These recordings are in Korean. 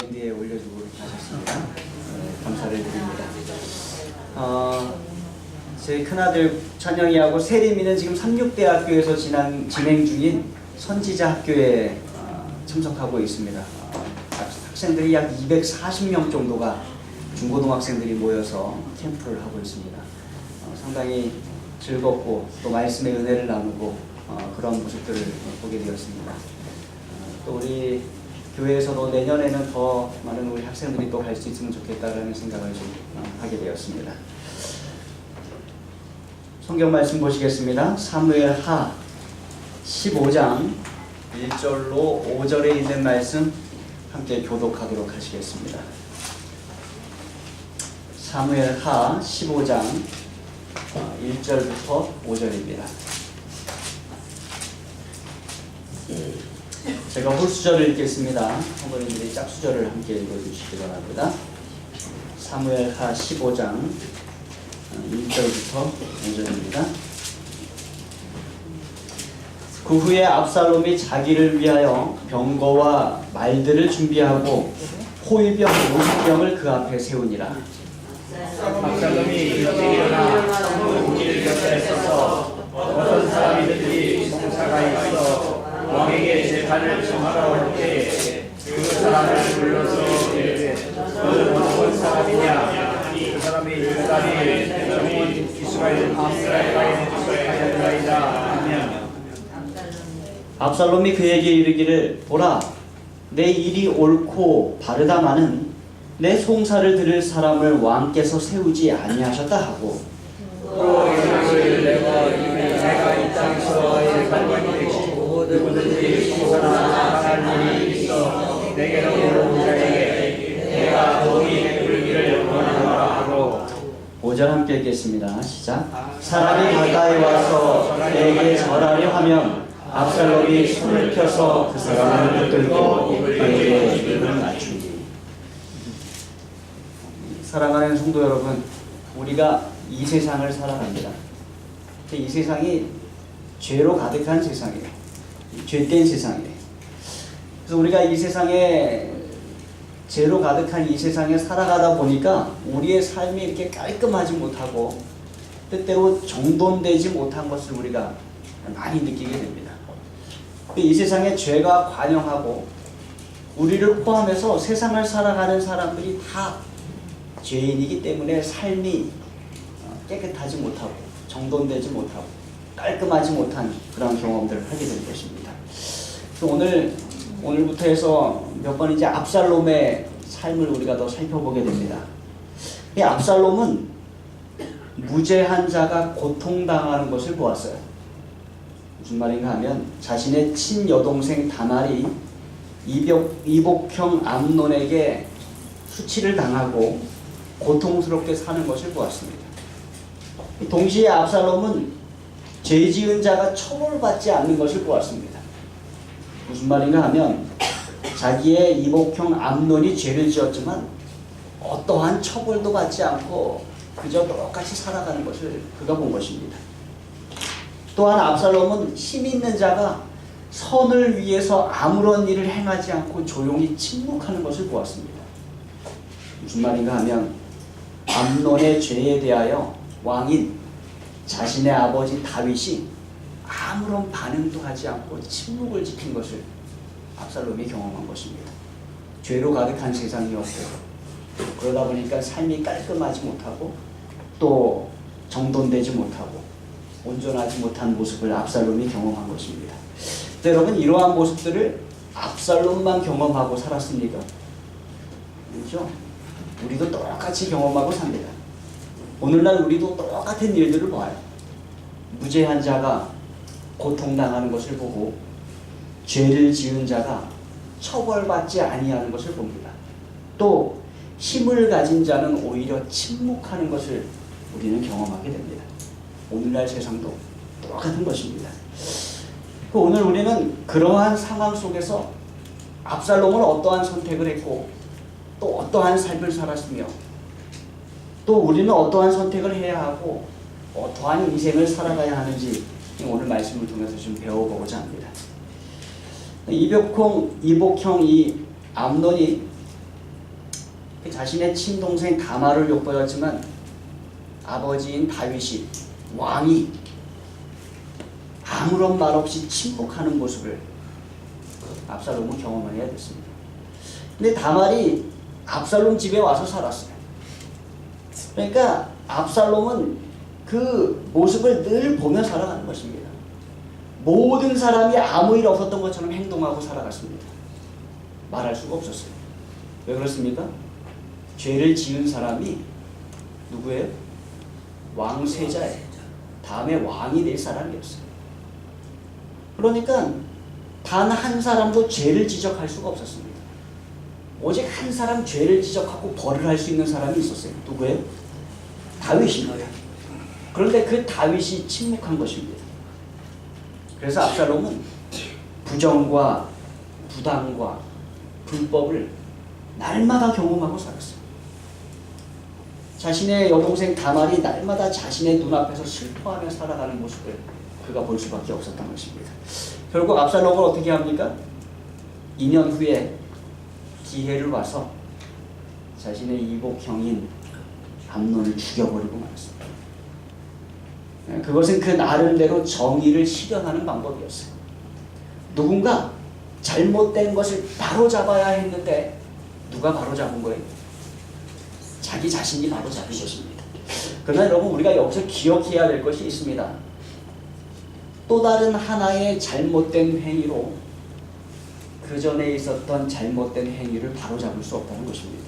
마인드에 올려주고 하셨습니다. 감사를 드립니다. 제 큰아들 찬영이하고 세림이는 지금 삼육대학교에서 진행 중인 선지자 학교에 참석하고 있습니다. 학생들이 약 240명 정도가 중고등학생들이 모여서 캠프를 하고 있습니다. 상당히 즐겁고 또 말씀의 은혜를 나누고 그런 모습들을 보게 되었습니다. 또 우리 교회에서도 내년에는 더 많은 우리 학생들이 또 갈 수 있으면 좋겠다라는 생각을 좀 하게 되었습니다. 성경 말씀 보시겠습니다. 사무엘하 15장 1절로 5절에 있는 말씀 함께 교독하도록 하시겠습니다. 사무엘하 15장 1절부터 5절입니다. 제가 홀수절을 읽겠습니다. 어머님들이 짝수절을 함께 읽어주시기 바랍니다. 사무엘하 15장 1절부터 5절입니다. 그 후에 압살롬이 자기를 위하여 병거와 말들을 준비하고 호위병 50명을 그 앞에 세우니라. 압살롬이 일어나 성문 곁에 서서 어떤 사람이든지 송사가 있어 왕에게 재판을 청하러 올 때에 그 사람을 불러서 이르되 너는 어떤 사람이냐? 그 사람이 유다리 정원 이스라엘 하였나이다 하면 압살롬이 그에게 이르기를 보라 내 일이 옳고 바르다마는 내 송사를 들을 사람을 왕께서 세우지 아니하셨다 하고 또 이르기를 내가 이 땅에서 일반관이 되고 누구든지 송사나 당할 일이 있어 내게로 오는 자에게 내가 동이 베풀기를 원하노라 하고 5절 함께 읽겠습니다. 시작. 사람이 가까이 와서 내게 절하려 하면 압살롬이 손을 펴서 그 사람을 붙들고 그에게 입을 맞추니. 사랑하는 성도 여러분, 우리가 이 세상을 살아갑니다. 이 세상이 죄로 가득한 세상이에요. 죄된 세상이에요. 그래서 우리가 이 세상에 죄로 가득한 이 세상에 살아가다 보니까 우리의 삶이 이렇게 깔끔하지 못하고 때때로 정돈되지 못한 것을 우리가 많이 느끼게 됩니다. 이 세상에 죄가 관영하고 우리를 포함해서 세상을 살아가는 사람들이 다 죄인이기 때문에 삶이 깨끗하지 못하고 정돈되지 못하고 깔끔하지 못한 그런 경험들을 하게 될 것입니다. 그래서 오늘부터 해서 몇 번 이제 압살롬의 삶을 우리가 더 살펴보게 됩니다. 이 압살롬은 무죄한 자가 고통당하는 것을 보았어요. 무슨 말인가 하면 자신의 친여동생 다말이 이복형 암논에게 수치를 당하고 고통스럽게 사는 것을 보았습니다. 동시에 압살롬은 죄 지은 자가 처벌받지 않는 것을 보았습니다. 무슨 말인가 하면 자기의 이복형 암논이 죄를 지었지만 어떠한 처벌도 받지 않고 그저 똑같이 살아가는 것을 그가 본 것입니다. 또한 압살롬은 힘 있는 자가 선을 위해서 아무런 일을 행하지 않고 조용히 침묵하는 것을 보았습니다. 무슨 말인가 하면 암논의 죄에 대하여 왕인 자신의 아버지 다윗이 아무런 반응도 하지 않고 침묵을 지킨 것을 압살롬이 경험한 것입니다. 죄로 가득한 세상이었고 그러다 보니까 삶이 깔끔하지 못하고 또 정돈되지 못하고 온전하지 못한 모습을 압살롬이 경험한 것입니다. 여러분, 이러한 모습들을 압살롬만 경험하고 살았습니까? 그렇죠? 우리도 똑같이 경험하고 삽니다. 오늘날 우리도 똑같은 일들을 봐요. 무죄한 자가 고통당하는 것을 보고 죄를 지은 자가 처벌받지 아니하는 것을 봅니다. 또 힘을 가진 자는 오히려 침묵하는 것을 우리는 경험하게 됩니다. 오늘날 세상도 똑같은 것입니다. 오늘 우리는 그러한 상황 속에서 압살롬은 어떠한 선택을 했고 또 어떠한 삶을 살았으며 또 우리는 어떠한 선택을 해야 하고 어떠한 인생을 살아가야 하는지 오늘 말씀을 통해서 좀 배워보고자 합니다. 이복형 이 암논이 그 자신의 친동생 다말을 욕보였지만 아버지인 다윗이 왕이 아무런 말 없이 침묵하는 모습을 압살롬은 경험해야 됐습니다. 근데 다말이 압살롬 집에 와서 살았어요. 그러니까 압살롬은 그 모습을 늘 보며 살아가는 것입니다. 모든 사람이 아무 일 없었던 것처럼 행동하고 살아갔습니다. 말할 수가 없었어요. 왜 그렇습니까? 죄를 지은 사람이 누구예요? 왕세자예요. 다음에 왕이 될 사람이었어요. 그러니까 단 한 사람도 죄를 지적할 수가 없었습니다. 오직 한 사람 죄를 지적하고 벌을 할 수 있는 사람이 있었어요. 누구예요? 다윗입니다. 그런데 그 다윗이 침묵한 것입니다. 그래서 압살롬은 부정과 부당과 불법을 날마다 경험하고 살았어요. 자신의 여동생 다말이 날마다 자신의 눈앞에서 슬퍼하며 살아가는 모습을 그가 볼 수밖에 없었던 것입니다. 결국 압살롬을 어떻게 합니까? 2년 후에 기회를 와서 자신의 이복 형인 암논을 죽여버리고 말았습니다. 그것은 그 나름대로 정의를 실현하는 방법이었어요. 누군가 잘못된 것을 바로잡아야 했는데 누가 바로잡은 거예요? 자기 자신이 바로잡은 것입니다. 그러나 여러분, 우리가 여기서 기억해야 될 것이 있습니다. 또 다른 하나의 잘못된 행위로 그 전에 있었던 잘못된 행위를 바로잡을 수 없다는 것입니다.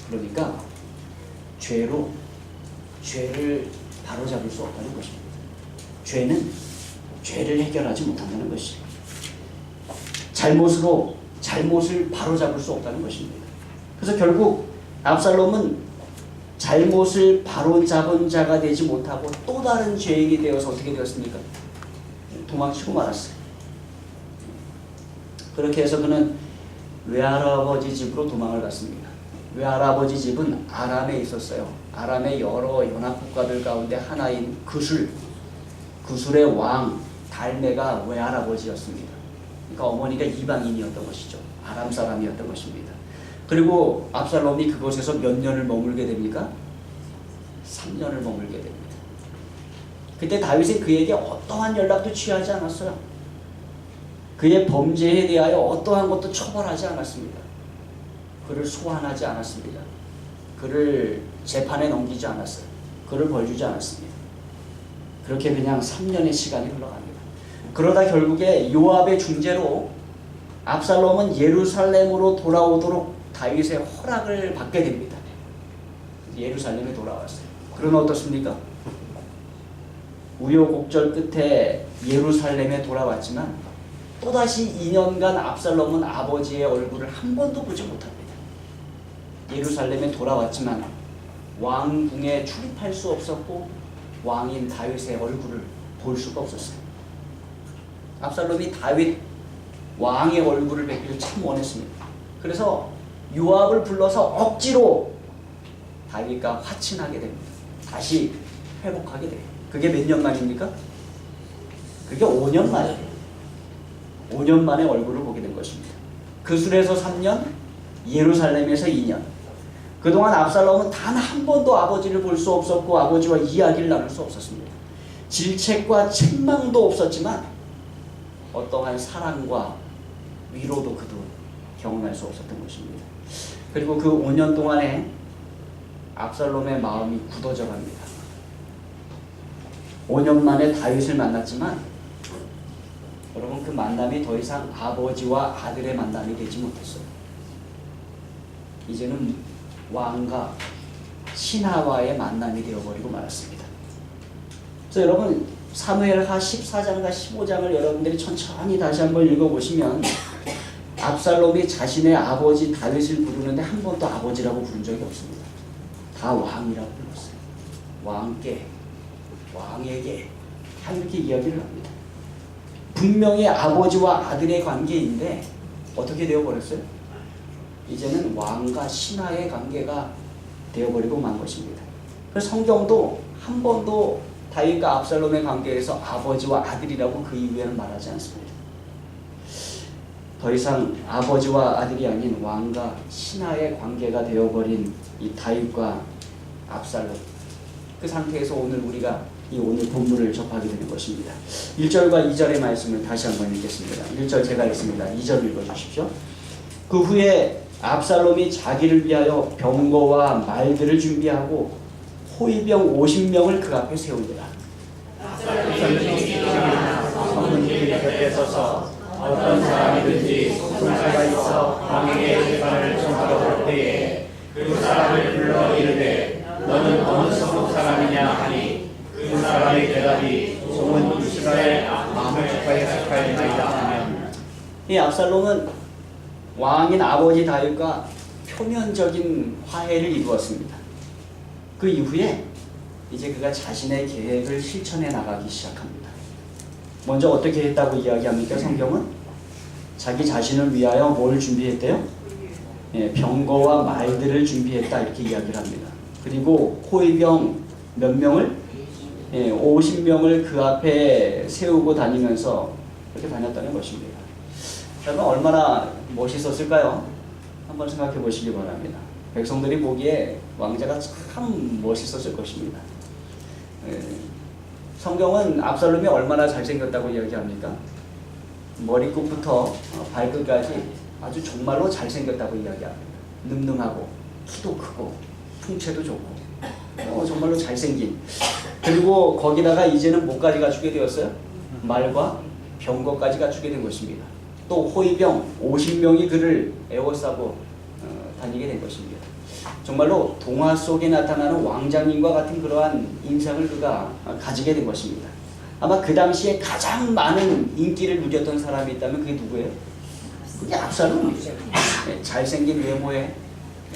그러니까 죄로 죄를 바로잡을 수 없다는 것입니다. 죄는 죄를 해결하지 못한다는 것이에요. 잘못으로 잘못을 바로잡을 수 없다는 것입니다. 그래서 결국 압살롬은 잘못을 바로잡은 자가 되지 못하고 또 다른 죄인이 되어서 어떻게 되었습니까? 도망치고 말았어요. 그렇게 해서 그는 외할아버지 집으로 도망을 갔습니다. 외할아버지 집은 아람에 있었어요. 아람의 여러 연합국가들 가운데 하나인 그술의 왕 달메가 외할아버지였습니다. 그러니까 어머니가 이방인이었던 것이죠. 아람 사람이었던 것입니다. 그리고 압살롬이 그곳에서 몇 년을 머물게 됩니까? 3년을 머물게 됩니다. 그때 다윗은 그에게 어떠한 연락도 취하지 않았어요. 그의 범죄에 대하여 어떠한 것도 처벌하지 않았습니다. 그를 소환하지 않았습니다. 그를 재판에 넘기지 않았어요. 그를 벌주지 않았습니다. 그렇게 그냥 3년의 시간이 흘러갑니다. 그러다 결국에 요압의 중재로 압살롬은 예루살렘으로 돌아오도록 다윗의 허락을 받게 됩니다. 예루살렘에 돌아왔어요. 그러나 어떻습니까? 우여곡절 끝에 예루살렘에 돌아왔지만 또다시 2년간 압살롬은 아버지의 얼굴을 한 번도 보지 못합니다. 예루살렘에 돌아왔지만 왕궁에 출입할 수 없었고 왕인 다윗의 얼굴을 볼 수가 없었어요. 압살롬이 다윗 왕의 얼굴을 뵙기를 참 원했습니다. 그래서 요압을 불러서 억지로 다윗과 화친하게 됩니다. 다시 회복하게 돼요. 그게 몇 년 만입니까? 그게 5년 만이에요. 5년 만에 얼굴을 보게 된 것입니다. 그술에서 3년, 예루살렘에서 2년. 그동안 압살롬은 단 한 번도 아버지를 볼 수 없었고 아버지와 이야기를 나눌 수 없었습니다. 질책과 책망도 없었지만 어떠한 사랑과 위로도 그도 경험할 수 없었던 것입니다. 그리고 그 5년 동안에 압살롬의 마음이 굳어져 갑니다. 5년 만에 다윗을 만났지만 여러분, 그 만남이 더 이상 아버지와 아들의 만남이 되지 못했어요. 이제는 왕과 신하와의 만남이 되어버리고 말았습니다. 그래서 여러분, 사무엘하 14장과 15장을 여러분들이 천천히 다시 한번 읽어보시면 압살롬이 자신의 아버지 다윗을 부르는데 한 번도 아버지라고 부른 적이 없습니다. 다 왕이라고 불렀어요. 왕께, 왕에게 이렇게 이야기를 합니다. 분명히 아버지와 아들의 관계인데 어떻게 되어버렸어요? 이제는 왕과 신하의 관계가 되어버리고 만 것입니다. 그래서 성경도 한 번도 다윗과 압살롬의 관계에서 아버지와 아들이라고 그 이후에는 말하지 않습니다. 더 이상 아버지와 아들이 아닌 왕과 신하의 관계가 되어버린 이 다윗과 압살롬, 그 상태에서 오늘 우리가 이 오늘 본문을 접하게 되는 것입니다. 1절과 2절의 말씀을 다시 한번 읽겠습니다. 1절 제가 읽습니다. 2절 읽어주십시오. 그 후에 압살롬이 자기를 위하여 병거와 말들을 준비하고 호위병 50명을 그 앞에 세우니라. 성문길 곁에 서서 어떤 사람이든지 송사가 있어 왕에게 재판을 청하러 올 때에 그 사람을 불러 이르되 너는 어느 성 사람이냐 하니 그 사람의 대답이 종은 이스라엘 마음을 축하하였나이다 하면 이 압살롬은 왕인 아버지 다윗과 표면적인 화해를 이루었습니다. 그 이후에 이제 그가 자신의 계획을 실천해 나가기 시작합니다. 먼저 어떻게 했다고 이야기합니까? 성경은 자기 자신을 위하여 뭘 준비했대요? 병거와 말들을 준비했다 이렇게 이야기를 합니다. 그리고 호위병 몇 명을? 50명을 그 앞에 세우고 다니면서 그렇게 다녔다는 것입니다. 여러분 얼마나 멋있었을까요? 한번 생각해 보시기 바랍니다. 백성들이 보기에 왕자가 참 멋있었을 것입니다. 성경은 압살롬이 얼마나 잘생겼다고 이야기합니까? 머리끝부터 발끝까지 아주 정말로 잘생겼다고 이야기합니다. 늠름하고 키도 크고 풍채도 좋고 정말로 잘생긴, 그리고 거기다가 이제는 뭐까지 갖추게 되었어요? 말과 병거까지 갖추게 된 것입니다. 또 호위병 50명이 그를 에워싸고 다니게 된 것입니다. 정말로 동화 속에 나타나는 왕자님과 같은 그러한 인상을 그가 가지게 된 것입니다. 아마 그 당시에 가장 많은 인기를 누렸던 사람이 있다면 그게 누구예요? 그게 압살롬이죠. 잘생긴 외모에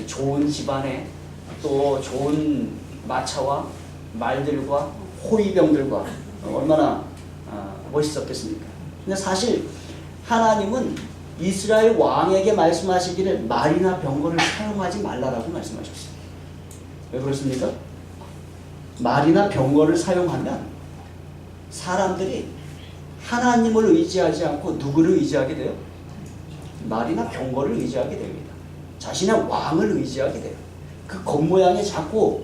좋은 집안에 또 좋은 마차와 말들과 호위병들과 얼마나 멋있었겠습니까? 근데 사실 하나님은 이스라엘 왕에게 말씀하시기를 말이나 병거를 사용하지 말라라고 말씀하셨어요. 왜 그렇습니까? 말이나 병거를 사용하면 사람들이 하나님을 의지하지 않고 누구를 의지하게 돼요? 말이나 병거를 의지하게 됩니다. 자신의 왕을 의지하게 돼요. 그 겉모양에 자꾸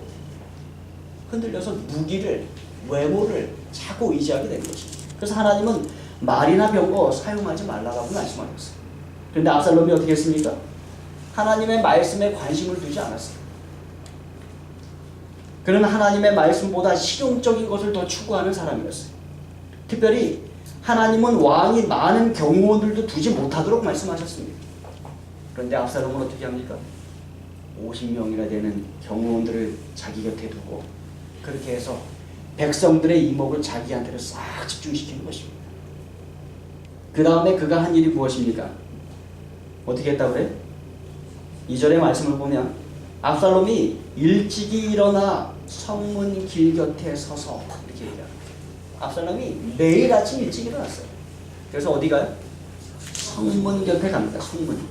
흔들려서 무기를, 외모를 자꾸 의지하게 되는 것입니다. 그래서 하나님은 말이나 병거 사용하지 말라고 말씀하셨어요. 그런데 압살롬이 어떻게 했습니까? 하나님의 말씀에 관심을 두지 않았어요. 그는 하나님의 말씀보다 실용적인 것을 더 추구하는 사람이었어요. 특별히 하나님은 왕이 많은 경호원들도 두지 못하도록 말씀하셨습니다. 그런데 압살롬은 어떻게 합니까? 50명이나 되는 경호원들을 자기 곁에 두고 그렇게 해서 백성들의 이목을 자기한테로 싹 집중시키는 것입니다. 그 다음에 그가 한 일이 무엇입니까? 어떻게 했다고 그래요? 2절의 말씀을 보면 압살롬이 일찍이 일어나 성문 길 곁에 서서 이렇게 얘기합니다. 압살롬이 매일 아침 일찍 일어났어요. 그래서 어디 가요? 성문 곁에 갑니다. 성문.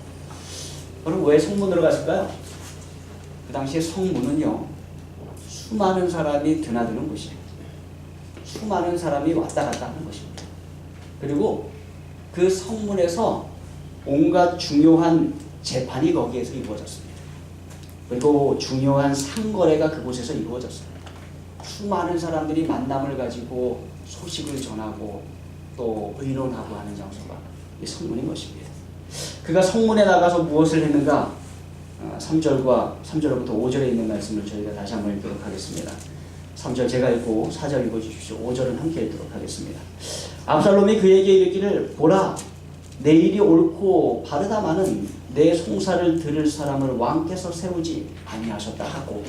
그럼 왜 성문으로 갔을까요? 그 당시에 성문은요, 수많은 사람이 드나드는 곳이에요. 수많은 사람이 왔다 갔다 하는 것입니다. 그리고 그 성문에서 온갖 중요한 재판이 거기에서 이루어졌습니다. 그리고 중요한 상거래가 그곳에서 이루어졌어요. 수많은 사람들이 만남을 가지고 소식을 전하고 또 의논하고 하는 장소가 이 성문인 것입니다. 그가 성문에 나가서 무엇을 했는가? 3절부터 5절에 있는 말씀을 저희가 다시 한번 읽도록 하겠습니다. 3절 제가 읽고 4절 읽어주십시오. 5절은 함께 읽도록 하겠습니다. 압살롬이 그에게 이르기를 보라, 내 일이 옳고 바르다마는 내 송사를 들을 사람을 왕께서 세우지 아니하셨다 하고,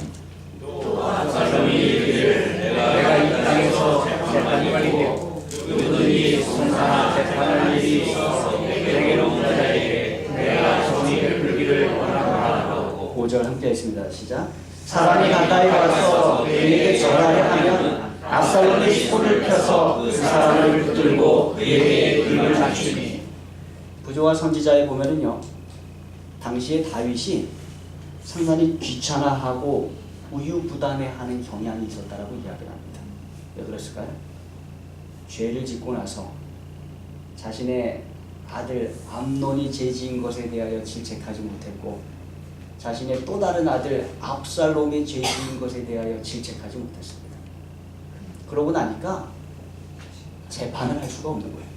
또 압살롬이 이르기를 내가 이 땅에서 재판관이고 누구든지 송사나 재판할 일이 있어 내게로 온 자에게 내가 정의 베풀기를 원하노라. 5절 함께 했습니다. 시작. 사람이 가까이 와서 그에게 절하려 하면 압살롬이 손을 펴서 그 사람을 붙들고 그에게 등을 맞추니. 부조와 선지자에 보면은요, 당시에 다윗이 상당히 귀찮아하고 우유부단해하는 경향이 있었다라고 이야기를 합니다. 왜 그랬을까요? 죄를 짓고 나서 자신의 아들 암논이 죄지은 것에 대하여 질책하지 못했고 자신의 또 다른 아들 압살롬이 죄지은 것에 대하여 질책하지 못했습니다. 그러고 나니까 재판을 할 수가 없는 거예요.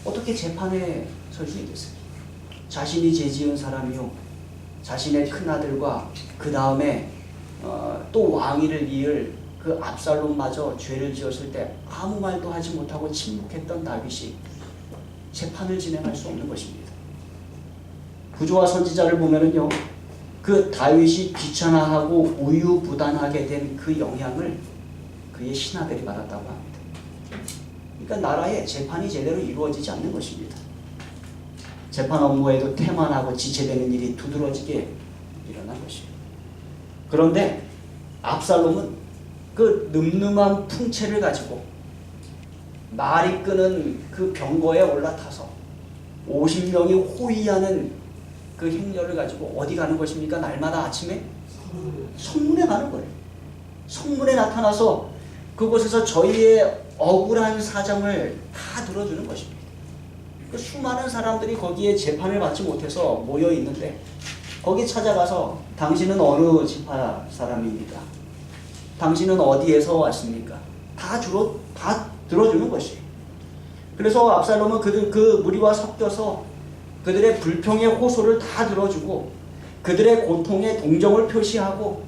어떻게 재판에 설 수 있겠어요? 자신이 죄지은 사람이요, 자신의 큰아들과 그 다음에 또 왕위를 이을 그 압살롬마저 죄를 지었을 때 아무 말도 하지 못하고 침묵했던 다윗이 재판을 진행할 수 없는 것입니다. 구조와 선지자를 보면은요, 그 다윗이 귀찮아하고 우유부단하게 된 그 영향을 그의 신하들이 받았다고 합니다. 그러니까 나라의 재판이 제대로 이루어지지 않는 것입니다. 재판 업무에도 태만하고 지체되는 일이 두드러지게 일어난 것입니다. 그런데 압살롬은 그 늠름한 풍채를 가지고 말이 끄는 그 병거에 올라타서 50명이 호위하는 그 행렬을 가지고 어디 가는 것입니까? 날마다 아침에 성문에 가는 거예요. 성문에 나타나서 그곳에서 저희의 억울한 사정을 다 들어주는 것입니다. 그 수많은 사람들이 거기에 재판을 받지 못해서 모여 있는데 거기 찾아가서 당신은 어느 지파 사람입니까? 당신은 어디에서 왔습니까? 다 들어주는 것이에요. 그래서 압살롬은 그 무리와 섞여서 그들의 불평의 호소를 다 들어주고 그들의 고통에 동정을 표시하고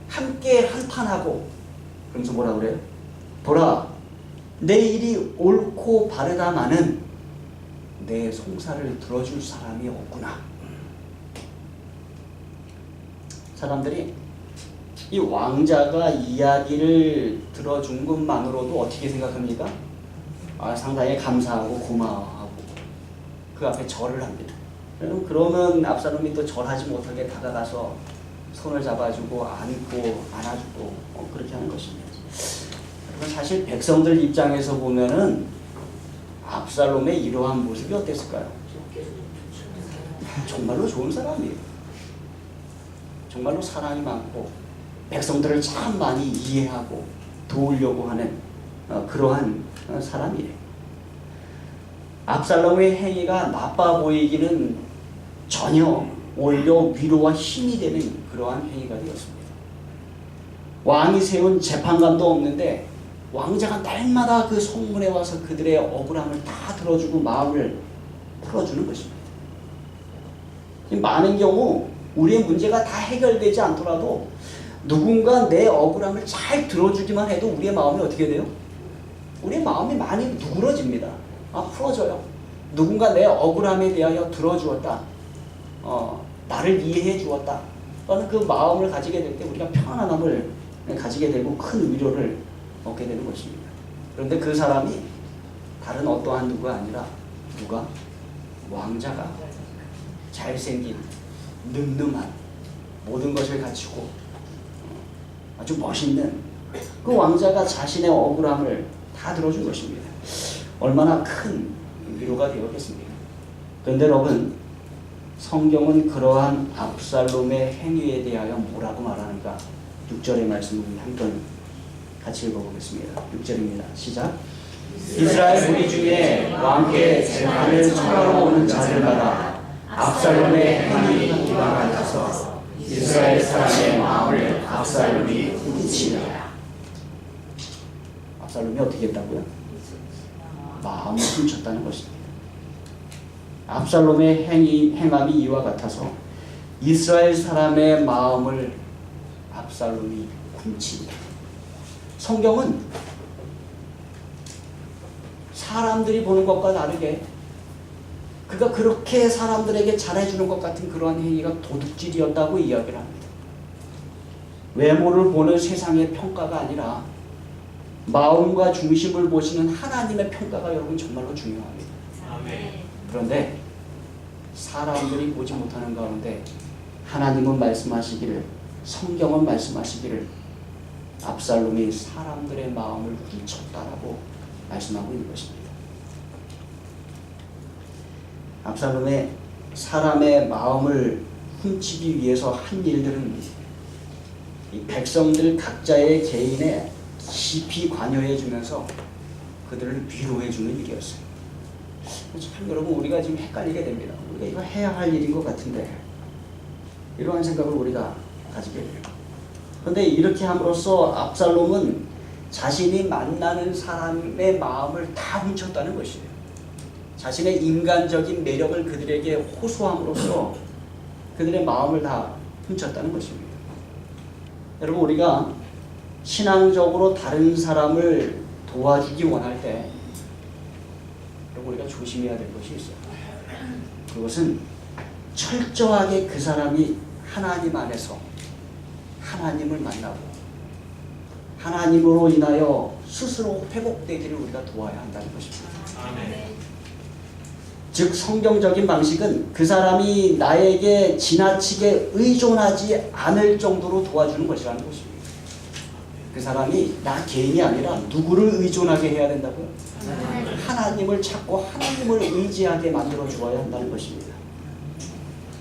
함께 한판하고 그러면서 뭐라 그래요? 보라, 내 일이 옳고 바르다마는 내 송사를 들어줄 사람이 없구나. 사람들이 이 왕자가 이야기를 들어준 것만으로도 어떻게 생각합니까? 상당히 감사하고 고마워하고 그 앞에 절을 합니다. 그러면 압살롬이 또 절하지 못하게 다가가서 손을 잡아주고 안고 안아주고 그렇게 하는 것입니다. 사실 백성들 입장에서 보면은 압살롬의 이러한 모습이 어땠을까요? 정말로 좋은 사람이에요. 정말로 사랑이 많고 백성들을 참 많이 이해하고 도우려고 하는 그러한 사람이에요. 압살롬의 행위가 나빠 보이기는 전혀 오히려 위로와 힘이 되는 그러한 행위가 되었습니다. 왕이 세운 재판관도 없는데 왕자가 날마다 그 성문에 와서 그들의 억울함을 다 들어주고 마음을 풀어주는 것입니다. 많은 경우 우리의 문제가 다 해결되지 않더라도 누군가 내 억울함을 잘 들어주기만 해도 우리의 마음이 어떻게 돼요? 우리의 마음이 많이 누그러집니다. 풀어져요. 누군가 내 억울함에 대하여 들어주었다. 나를 이해해 주었다. 라는 그 마음을 가지게 될 때 우리가 평안함을 가지게 되고 큰 위로를 얻게 되는 것입니다. 그런데 그 사람이 다른 어떠한 누가 아니라 누가? 왕자가 잘생긴 늠름한 모든 것을 갖추고 아주 멋있는 그 왕자가 자신의 억울함을 다 들어준 것입니다. 얼마나 큰 위로가 되었겠습니까? 그런데 여러분, 성경은 그러한 압살롬의 행위에 대하여 뭐라고 말하는가? 6절의 말씀을 한번 같이 읽어보겠습니다. 6절입니다. 시작. 이스라엘 무리 중에 왕께 재판을 청하러 오는 자들마다 압살롬의 행위 이와 같아서 이스라엘 사람의 마음을 압살롬이 훔치니라. 압살롬이 어떻게 했다고요? 마음을 훔쳤다는 것입니다. 압살롬의 행함이 이와 같아서 이스라엘 사람의 마음을 압살롬이 훔치니라. 성경은 사람들이 보는 것과 다르게 그가 그렇게 사람들에게 잘해주는 것 같은 그러한 행위가 도둑질이었다고 이야기를 합니다. 외모를 보는 세상의 평가가 아니라 마음과 중심을 보시는 하나님의 평가가 여러분 정말로 중요합니다. 그런데 사람들이 보지 못하는 가운데 하나님은 말씀하시기를, 성경은 말씀하시기를 압살롬이 사람들의 마음을 훔쳤다라고 말씀하고 있는 것입니다. 압살롬의 사람의 마음을 훔치기 위해서 한 일들은 이 백성들 각자의 개인에 깊이 관여해 주면서 그들을 위로해 주는 일이었어요. 참 여러분 우리가 지금 헷갈리게 됩니다. 우리가 이거 해야 할 일인 것 같은데 이러한 생각을 우리가 가지게 돼요. 그런데 이렇게 함으로써 압살롬은 자신이 만나는 사람의 마음을 다 훔쳤다는 것이에요. 자신의 인간적인 매력을 그들에게 호소함으로써 그들의 마음을 다 훔쳤다는 것입니다. 여러분 우리가 신앙적으로 다른 사람을 도와주기 원할 때 여러분 우리가 조심해야 될 것이 있어요. 그것은 철저하게 그 사람이 하나님 안에서 하나님을 만나고 하나님으로 인하여 스스로 회복되기를 우리가 도와야 한다는 것입니다. 아멘. 즉 성경적인 방식은 그 사람이 나에게 지나치게 의존하지 않을 정도로 도와주는 것이라는 것입니다. 그 사람이 나 개인이 아니라 누구를 의존하게 해야 된다고요? 하나님을 찾고 하나님을 의지하게 만들어 주어야 한다는 것입니다.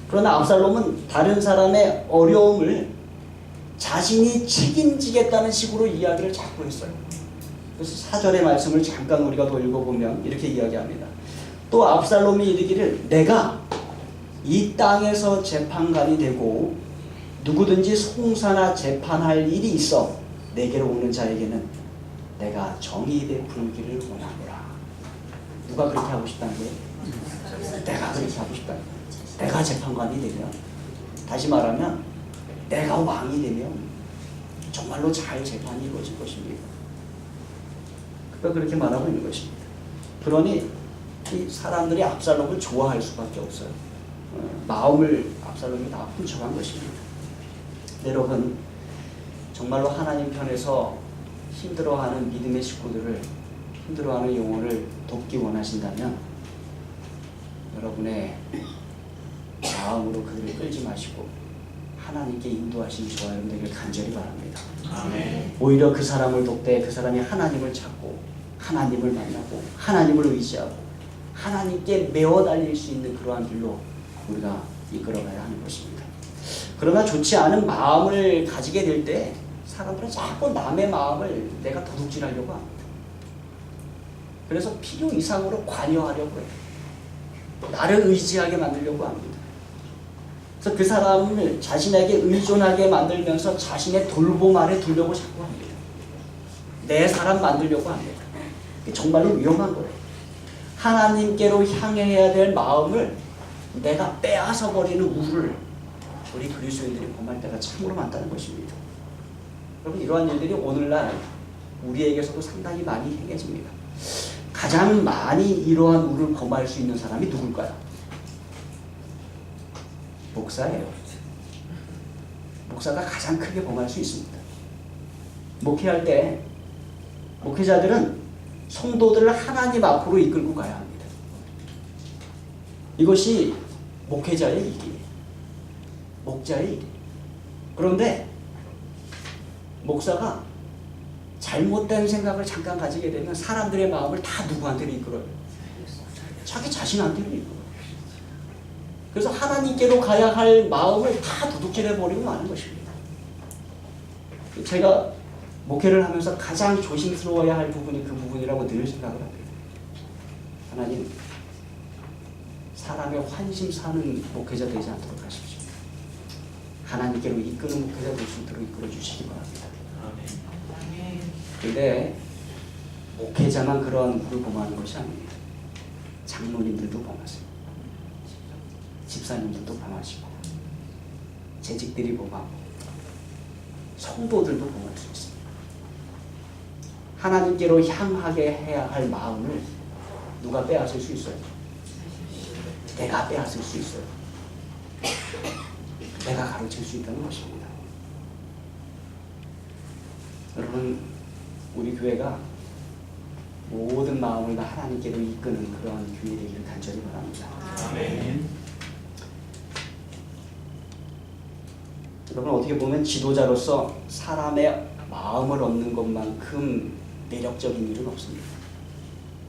그러나 압살롬은 다른 사람의 어려움을 자신이 책임지겠다는 식으로 이야기를 자꾸 했어요. 그래서 4절의 말씀을 잠깐 우리가 더 읽어보면 이렇게 이야기합니다. 또 압살롬이 이르기를 내가 이 땅에서 재판관이 되고 누구든지 송사나 재판할 일이 있어 내게로 오는 자에게는 내가 정의 베풀기를 원하노라. 누가 그렇게 하고 싶다는 거예요? 내가 그렇게 하고 싶다는 거예요. 내가 재판관이 되면, 다시 말하면 내가 왕이 되면 정말로 잘 재판이 이루어질 것입니다. 그가 그렇게 말하고 있는 것입니다. 그러니 이 사람들이 압살롬을 좋아할 수밖에 없어요. 마음을 압살롬이 다 훔쳐간 것입니다. 여러분 정말로 하나님 편에서 힘들어하는 믿음의 식구들을, 힘들어하는 영혼을 돕기 원하신다면 여러분의 마음으로 그들을 끌지 마시고 하나님께 인도하시는 저와 여러분에게 간절히 바랍니다. 아멘. 오히려 그 사람을 돕되 그 사람이 하나님을 찾고 하나님을 만나고 하나님을 의지하고 하나님께 메어 달릴 수 있는 그러한 길로 우리가 이끌어가야 하는 것입니다. 그러나 좋지 않은 마음을 가지게 될 때 사람들은 자꾸 남의 마음을 내가 도둑질하려고 합니다. 그래서 필요 이상으로 관여하려고 해요. 나를 의지하게 만들려고 합니다. 그래서 그 사람을 자신에게 의존하게 만들면서 자신의 돌봄 아래 두려고 자꾸 합니다. 내 사람 만들려고 합니다. 정말로 위험한 거예요. 하나님께로 향해야 될 마음을 내가 빼앗아 버리는 우를 우리 그리스도인들이 범할 때가 참으로 많다는 것입니다. 여러분 이러한 일들이 오늘날 우리에게서도 상당히 많이 행해집니다. 가장 많이 이러한 우를 범할 수 있는 사람이 누굴까요? 목사예요. 목사가 가장 크게 범할 수 있습니다. 목회할 때 목회자들은 성도들을 하나님 앞으로 이끌고 가야 합니다. 이것이 목회자의 일이에요. 목자의 일이에요. 그런데 목사가 잘못된 생각을 잠깐 가지게 되면 사람들의 마음을 다 누구한테로 이끌어요? 자기 자신한테로 이끌어요. 그래서 하나님께로 가야 할 마음을 다 도둑질해버리고 마는 것입니다. 제가 목회를 하면서 가장 조심스러워야 할 부분이 그 부분이라고 늘 생각을 합니다. 하나님, 사람의 환심 사는 목회자 되지 않도록 하십시오. 하나님께로 이끄는 목회자 될 수 있도록 이끌어 주시기 바랍니다. 그런데 목회자만 그런 우를 범하는 것이 아닙니다. 장로님들도 범하세요. 집사님들도 범하시고 재직들이 범하고 성도들도 범할 수 있습니다. 하나님께로 향하게 해야 할 마음을 누가 빼앗을 수 있어요? 내가 빼앗을 수 있어요. 내가 가르칠 수 있다는 것입니다. 여러분 우리 교회가 모든 마음을 다 하나님께로 이끄는 그러한 교회 되기를 간절히 바랍니다. 아멘. 여러분 어떻게 보면 지도자로서 사람의 마음을 얻는 것만큼 매력적인 일은 없습니다.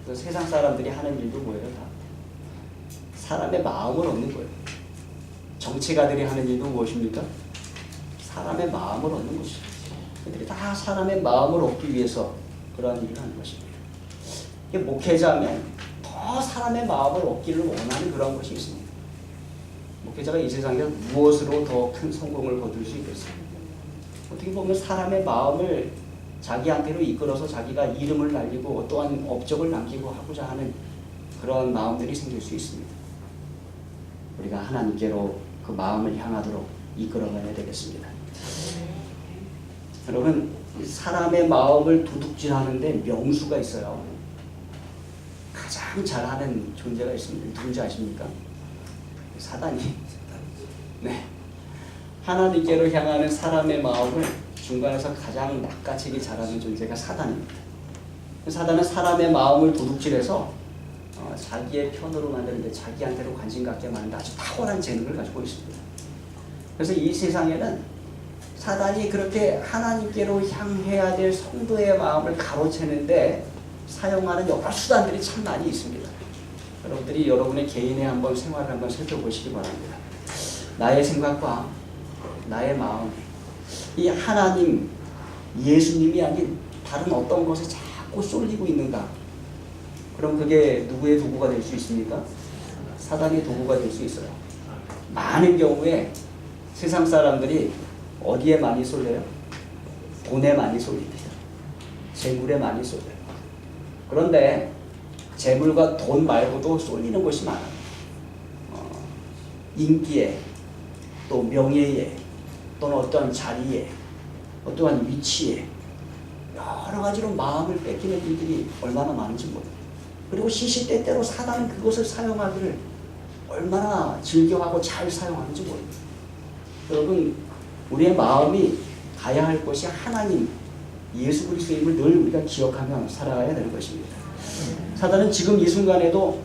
그래서 세상 사람들이 하는 일도 뭐예요? 다 사람의 마음을 얻는 거예요. 정치가들이 하는 일도 무엇입니까? 사람의 마음을 얻는 것입니다. 그들이 다 사람의 마음을 얻기 위해서 그러한 일을 하는 것입니다. 목회자면 더 저 사람의 마음을 얻기를 원하는 그런 것이 있습니다. 목회자가 이 세상에서 무엇으로 더 큰 성공을 거둘 수 있겠습니까? 어떻게 보면 사람의 마음을 자기한테로 이끌어서 자기가 이름을 날리고 또한 업적을 남기고 하고자 하는 그런 마음들이 생길 수 있습니다. 우리가 하나님께로 그 마음을 향하도록 이끌어가야 되겠습니다. 여러분, 사람의 마음을 도둑질하는데 명수가 있어요. 가장 잘하는 존재가 있습니다. 누군지 아십니까? 사단이. 네. 하나님께로 향하는 사람의 마음을 중간에서 가장 낚아채기 잘하는 존재가 사단입니다. 사단은 사람의 마음을 도둑질해서 자기의 편으로 만드는데 자기한테로 관심 갖게 만드는 아주 탁월한 재능을 가지고 있습니다. 그래서 이 세상에는 사단이 그렇게 하나님께로 향해야 될 성도의 마음을 가로채는데 사용하는 여러 수단들이 참 많이 있습니다. 여러분들이 여러분의 개인의 한번 생활을 한번 살펴보시기 바랍니다. 나의 생각과 나의 마음, 이 하나님, 예수님이 아닌 다른 어떤 것에 자꾸 쏠리고 있는가? 그럼 그게 누구의 도구가 될 수 있습니까? 사단의 도구가 될 수 있어요. 많은 경우에 세상 사람들이 어디에 많이 쏠려요? 돈에 많이 쏠립니다. 재물에 많이 쏠려요. 그런데 재물과 돈 말고도 쏠리는 것이 많아요. 인기에, 또 명예에, 또는 어떠한 자리에, 어떠한 위치에 여러 가지로 마음을 뺏기는 일들이 얼마나 많은지 몰라요. 그리고 시시때때로 사단은 그것을 사용하기를 얼마나 즐겨하고 잘 사용하는지 몰라요. 여러분, 우리의 마음이 가야 할 것이 하나님, 예수 그리스도임을 늘 우리가 기억하며 살아가야 되는 것입니다. 사단은 지금 이 순간에도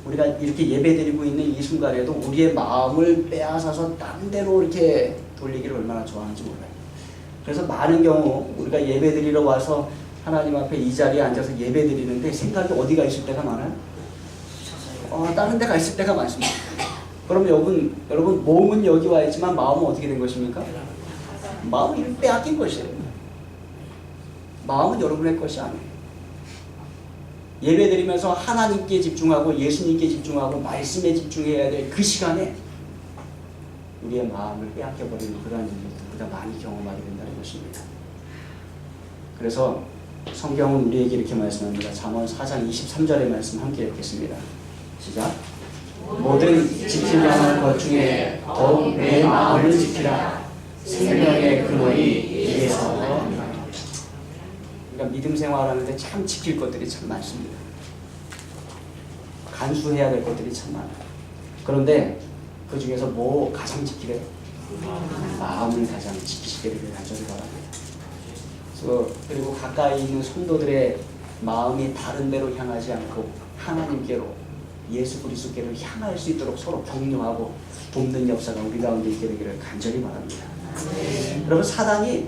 우리가 이렇게 예배드리고 있는 이 순간에도 우리의 마음을 빼앗아서 딴 데로 이렇게 돌리기를 얼마나 좋아하는지 몰라요. 그래서 많은 경우 우리가 예배드리러 와서 하나님 앞에 이 자리에 앉아서 예배드리는데 생각이 어디가 있을 때가 많아요? 다른 데가 있을 때가 많습니다. 그럼 여러분 몸은 여기 와 있지만 마음은 어떻게 된 것입니까? 마음은 빼앗긴 것이에요. 마음은 여러분의 것이 아니에요. 예배드리면서 하나님께 집중하고 예수님께 집중하고 말씀에 집중해야 될 그 시간에 우리의 마음을 빼앗겨버리는 그러한 일을 우리가 많이 경험하게 된다는 것입니다. 그래서 성경은 우리에게 이렇게 말씀합니다. 잠언 4장 23절의 말씀 함께 읽겠습니다. 시작. 모든 지키려 하는 것 중에 더욱 내 마음을 지키라. 생명의 근원이 이에서. 그러니까 믿음 생활하는데 참 지킬 것들이 참 많습니다. 간수해야 될 것들이 참 많아요. 그런데 그 중에서 뭐 가장 지키래요? 마음을 가장 지키시기를 간절히 바랍니다. 그리고 가까이 있는 성도들의 마음이 다른 데로 향하지 않고 하나님께로, 예수 그리스도께로 향할 수 있도록 서로 격려하고 돕는 역사가 우리 가운데 있게 되기를 간절히 바랍니다. 여러분, 사단이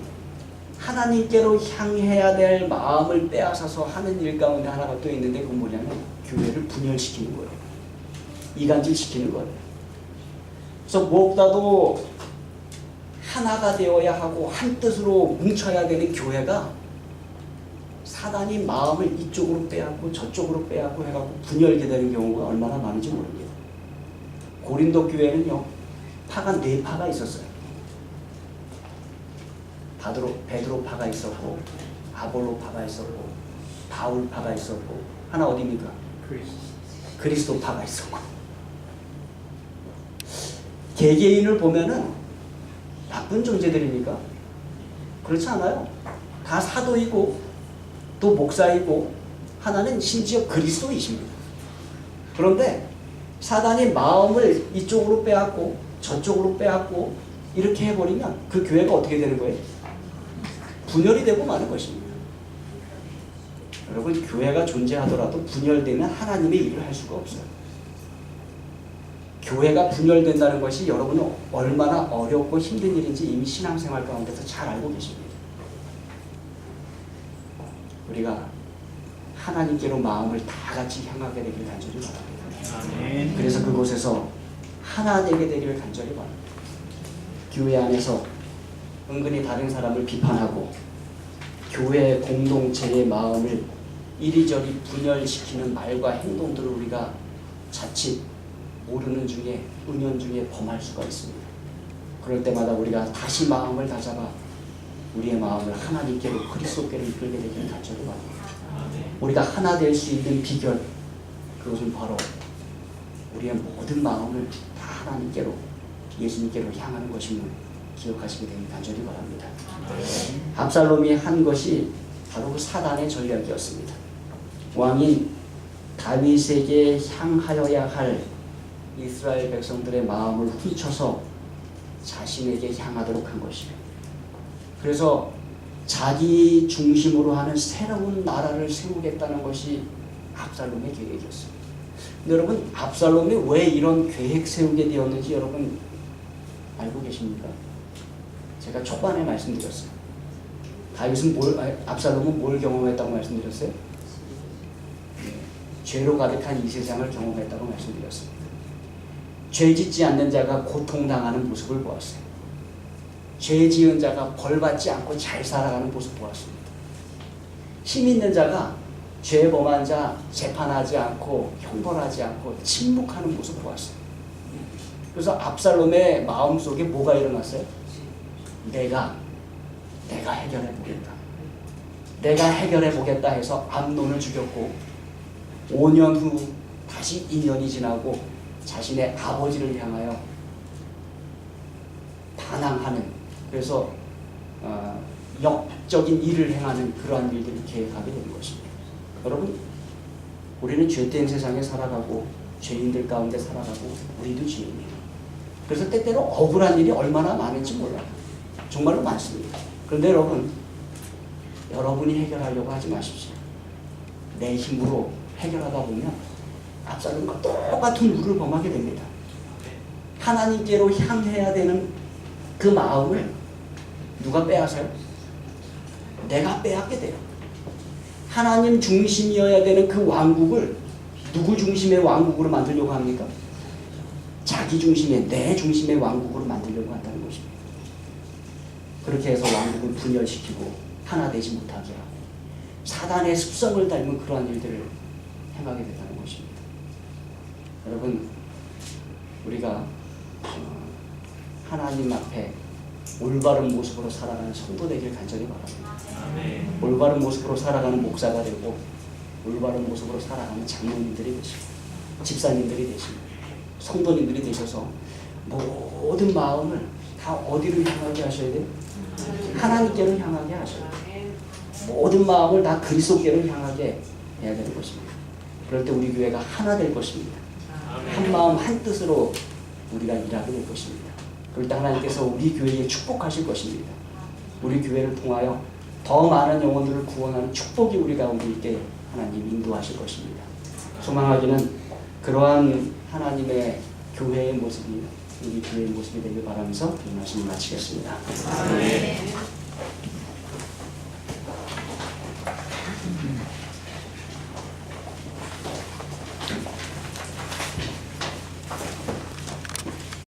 하나님께로 향해야 될 마음을 빼앗아서 하는 일 가운데 하나가 또 있는데 그건 뭐냐면 교회를 분열시키는 거예요. 이간질시키는 거예요. 그래서 무엇보다도 하나가 되어야 하고 한 뜻으로 뭉쳐야 되는 교회가 사단이 마음을 이쪽으로 빼앗고 저쪽으로 빼앗고 해갖고 분열게 되는 경우가 얼마나 많은지 모릅니다. 고린도 교회는요, 파가 4파가 있었어요. 베드로 파가 있었고, 아볼로 파가 있었고, 바울 파가 있었고, 하나 어디입니까? 그리스도 파가 있었고. 개개인을 보면은 나쁜 존재들입니까? 그렇지 않아요. 다 사도이고 또 목사이고 하나는 심지어 그리스도이십니다. 그런데 사단이 마음을 이쪽으로 빼앗고 저쪽으로 빼앗고 이렇게 해버리면 그 교회가 어떻게 되는 거예요? 분열이 되고 마는 것입니다. 여러분, 교회가 존재하더라도 분열되면 하나님의 일을 할 수가 없어요. 교회가 분열된다는 것이 여러분은 얼마나 어렵고 힘든 일인지 이미 신앙생활 가운데서 잘 알고 계십니다. 우리가 하나님께로 마음을 다 같이 향하게 되기를 간절히 바랍니다. 그래서 그곳에서 하나 되게 되기를 간절히 바랍니다. 교회 안에서 은근히 다른 사람을 비판하고 교회 공동체의 마음을 이리저리 분열시키는 말과 행동들을 우리가 자칫 모르는 중에 은연중에 범할 수가 있습니다. 그럴 때마다 우리가 다시 마음을 다잡아 우리의 마음을 하나님께로 그리스도께로 이끌게 되기를 간절히 바랍니다. 우리가 하나 될 수 있는 비결, 그것은 바로 우리의 모든 마음을 다 하나님께로, 예수님께로 향하는 것임을 기억하시게 되길 간절히 바랍니다. 압살롬이 한 것이 바로 그 사단의 전략이었습니다. 왕인 다윗에게 향하여야 할 이스라엘 백성들의 마음을 훔쳐서 자신에게 향하도록 한 것이에요. 그래서 자기 중심으로 하는 새로운 나라를 세우겠다는 것이 압살롬의 계획이었어요. 근데 여러분, 압살롬이 왜 이런 계획 세우게 되었는지 여러분 알고 계십니까? 제가 초반에 말씀드렸어요. 압살롬은 뭘 경험했다고 말씀드렸어요? 네, 죄로 가득한 이 세상을 경험했다고 말씀드렸습니다. 죄 짓지 않는 자가 고통당하는 모습을 보았어요. 죄 지은 자가 벌받지 않고 잘 살아가는 모습을 보았습니다. 힘 있는 자가 죄 범한 자 재판하지 않고 형벌하지 않고 침묵하는 모습을 보았어요. 그래서 압살롬의 마음속에 뭐가 일어났어요? 내가 해결해 보겠다. 내가 해결해 보겠다 해서 암논을 죽였고 5년 후 다시 2년이 지나고 자신의 아버지를 향하여 반항하는, 그래서 역적인 일을 행하는 그러한 일들을 계획하게 되는 것입니다. 여러분, 우리는 죄된 세상에 살아가고 죄인들 가운데 살아가고 우리도 죄인이에요. 그래서 때때로 억울한 일이 얼마나 많은지 몰라요. 정말로 많습니다. 그런데 여러분이 해결하려고 하지 마십시오. 내 힘으로 해결하다 보면 압살롬과 똑같은 물을 범하게 됩니다. 하나님께로 향해야 되는 그 마음을 누가 빼앗아요? 내가 빼앗게 돼요. 하나님 중심이어야 되는 그 왕국을 누구 중심의 왕국으로 만들려고 합니까? 자기 중심의, 내 중심의 왕국으로 만들려고 한다는 것입니다. 그렇게 해서 왕국을 분열시키고 하나 되지 못하게 하고 사단의 습성을 닮은 그러한 일들을 행하게 된다는 것입니다. 여러분, 우리가 하나님 앞에 올바른 모습으로 살아가는 성도 되길 간절히 바랍니다. 올바른 모습으로 살아가는 목사가 되고 올바른 모습으로 살아가는 장로님들이 되시고 집사님들이 되시고 성도님들이 되셔서 모든 마음을 다 어디로 향하게 하셔야 돼요? 하나님께로 향하게 하셔야 돼요. 모든 마음을 다 그리스도께로 향하게 해야 되는 것입니다. 그럴 때 우리 교회가 하나 될 것입니다. 한 마음 한 뜻으로 우리가 일하게 될 것입니다. 그럴 때 하나님께서 우리 교회에 축복하실 것입니다. 우리 교회를 통하여 더 많은 영혼들을 구원하는 축복이 우리 가운데 있게 하나님 인도하실 것입니다. 소망하기는 그러한 하나님의 교회의 모습이 우리 교회의 모습이 되길 바라면서 이 말씀을 마치겠습니다. 아멘.